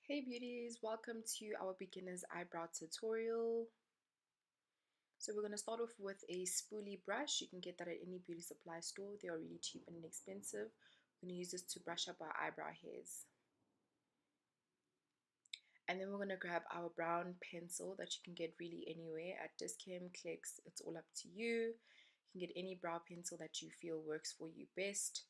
Hey beauties, welcome to our beginner's eyebrow tutorial. So we're going to start off with a spoolie brush. You can get that at any beauty supply store. They are really cheap and inexpensive. We're going to use this to brush up our eyebrow hairs. And then we're going to grab our brown pencil that you can get really anywhere at Discam, Clicks. It's all up to you. You can get any brow pencil that you feel works for you best.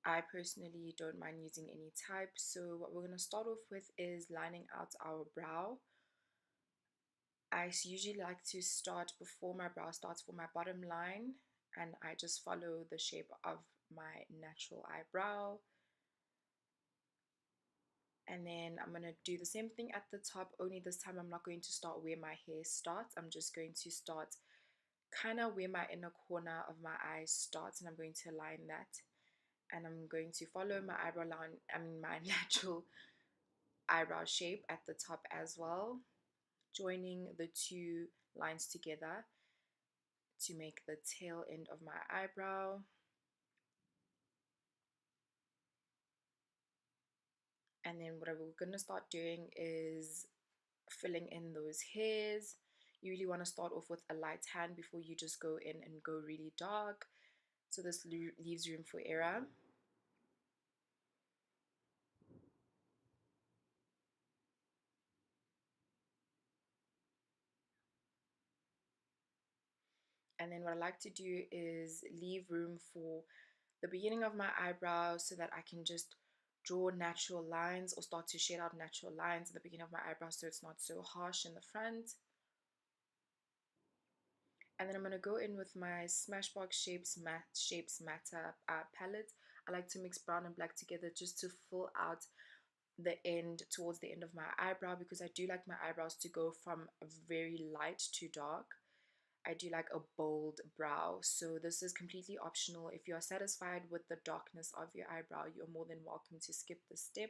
I personally don't mind using any type. So what we're going to start off with is lining out our brow. I usually like to start before my brow starts for my bottom line, and I just follow the shape of my natural eyebrow. And then I'm going to do the same thing at the top, only this time I'm not going to start where my hair starts. I'm just going to start kind of where my inner corner of my eye starts, and I'm going to align that. And I'm going to follow my eyebrow line, my natural eyebrow shape at the top as well, joining the two lines together to make the tail end of my eyebrow. And then what we're going to start doing is filling in those hairs. You really want to start off with a light hand before you just go in and go really dark, so this leaves room for error. And then what I like to do is leave room for the beginning of my eyebrow so that I can just draw natural lines or start to shade out natural lines at the beginning of my eyebrow so it's not so harsh in the front. And then I'm going to go in with my Smashbox Shapes Matter palette. I like to mix brown and black together just to fill out the end, towards the end of my eyebrow, because I do like my eyebrows to go from very light to dark. I do like a bold brow, so this is completely optional. If you are satisfied with the darkness of your eyebrow, you're more than welcome to skip this step.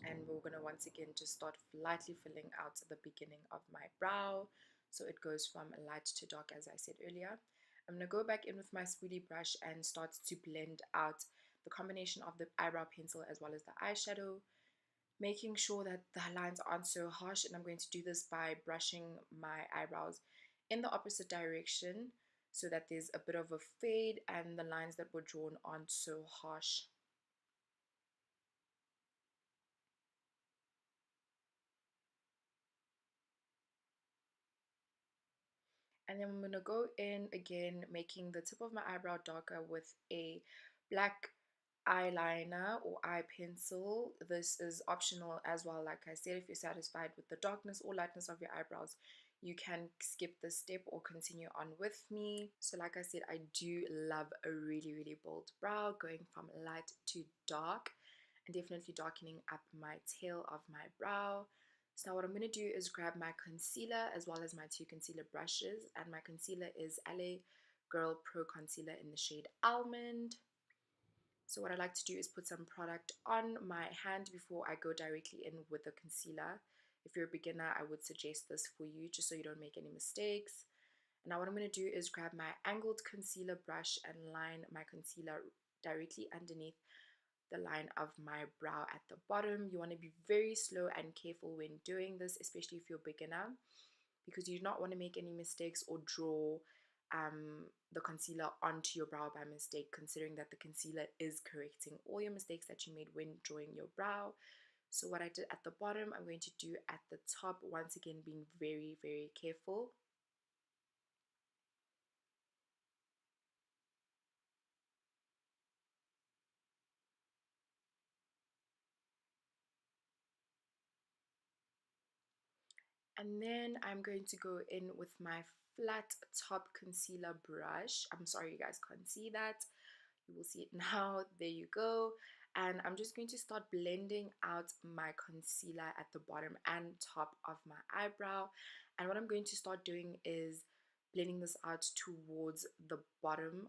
And we're going to once again just start lightly filling out the beginning of my brow, so it goes from light to dark, as I said earlier. I'm going to go back in with my spoolie brush and start to blend out the combination of the eyebrow pencil as well as the eyeshadow, making sure that the lines aren't so harsh. And I'm going to do this by brushing my eyebrows in the opposite direction so that there's a bit of a fade and the lines that were drawn aren't so harsh. And then I'm going to go in again, making the tip of my eyebrow darker with a black eyeliner or eye pencil. This is optional as well. Like I said, if you're satisfied with the darkness or lightness of your eyebrows, you can skip this step or continue on with me. So like I said, I do love a really bold brow, going from light to dark and definitely darkening up my tail of my brow. So now what I'm going to do is grab my concealer as well as my two concealer brushes, and my concealer is LA Girl Pro Concealer in the shade Almond. So what I like to do is put some product on my hand before I go directly in with the concealer. If you're a beginner, I would suggest this for you just so you don't make any mistakes. And now what I'm going to do is grab my angled concealer brush and line my concealer directly underneath the line of my brow at the bottom. You want to be very slow and careful when doing this, especially if you're a beginner, because you do not want to make any mistakes or draw the concealer onto your brow by mistake, considering that the concealer is correcting all your mistakes that you made when drawing your brow. So what I did at the bottom, I'm going to do at the top, once again being very careful. And then I'm going to go in with my flat top concealer brush. I'm sorry you guys can't see that. You will see it now. There you go. And I'm just going to start blending out my concealer at the bottom and top of my eyebrow. And what I'm going to start doing is blending this out towards the bottom,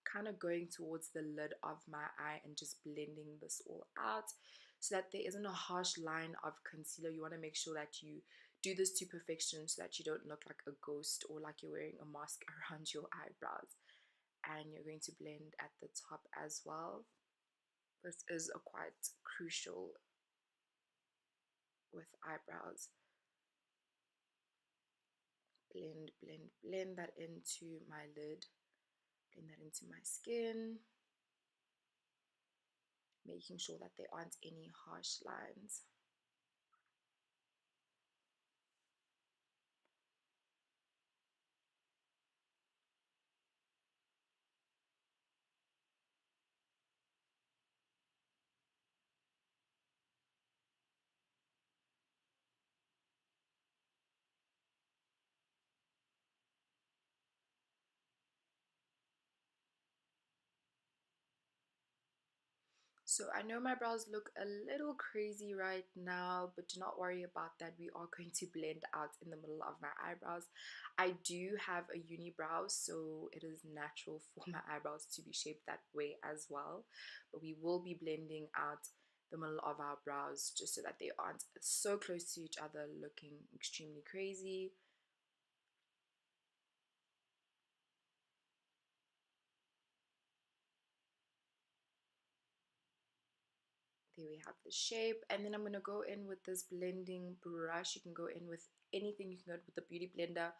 kind of going towards the lid of my eye and just blending this all out. so that there isn't a harsh line of concealer. You want to make sure that you do this to perfection so that you don't look like a ghost or like you're wearing a mask around your eyebrows. And you're going to blend at the top as well. This is a quite crucial with eyebrows. Blend, blend, blend that into my lid. Blend that into my skin. Making sure that there aren't any harsh lines. So I know my brows look a little crazy right now, but do not worry about that. We are going to blend out in the middle of my eyebrows. I do have a unibrow, so it is natural for my eyebrows to be shaped that way as well. But we will be blending out the middle of our brows just so that they aren't so close to each other, looking extremely crazy. There we have the shape, and then I'm going to go in with this blending brush. You can go in with anything. You can go with the beauty blender,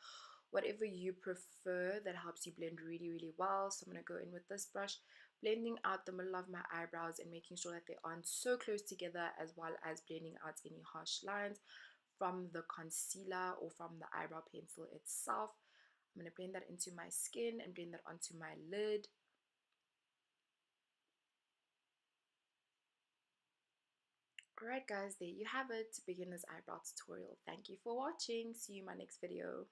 whatever you prefer that helps you blend really, really well. So I'm going to go in with this brush, blending out the middle of my eyebrows and making sure that they aren't so close together, as well as blending out any harsh lines from the concealer or from the eyebrow pencil itself. I'm going to blend that into my skin and blend that onto my lid. Alright guys, there you have it. Beginner's eyebrow tutorial. Thank you for watching. See you in my next video.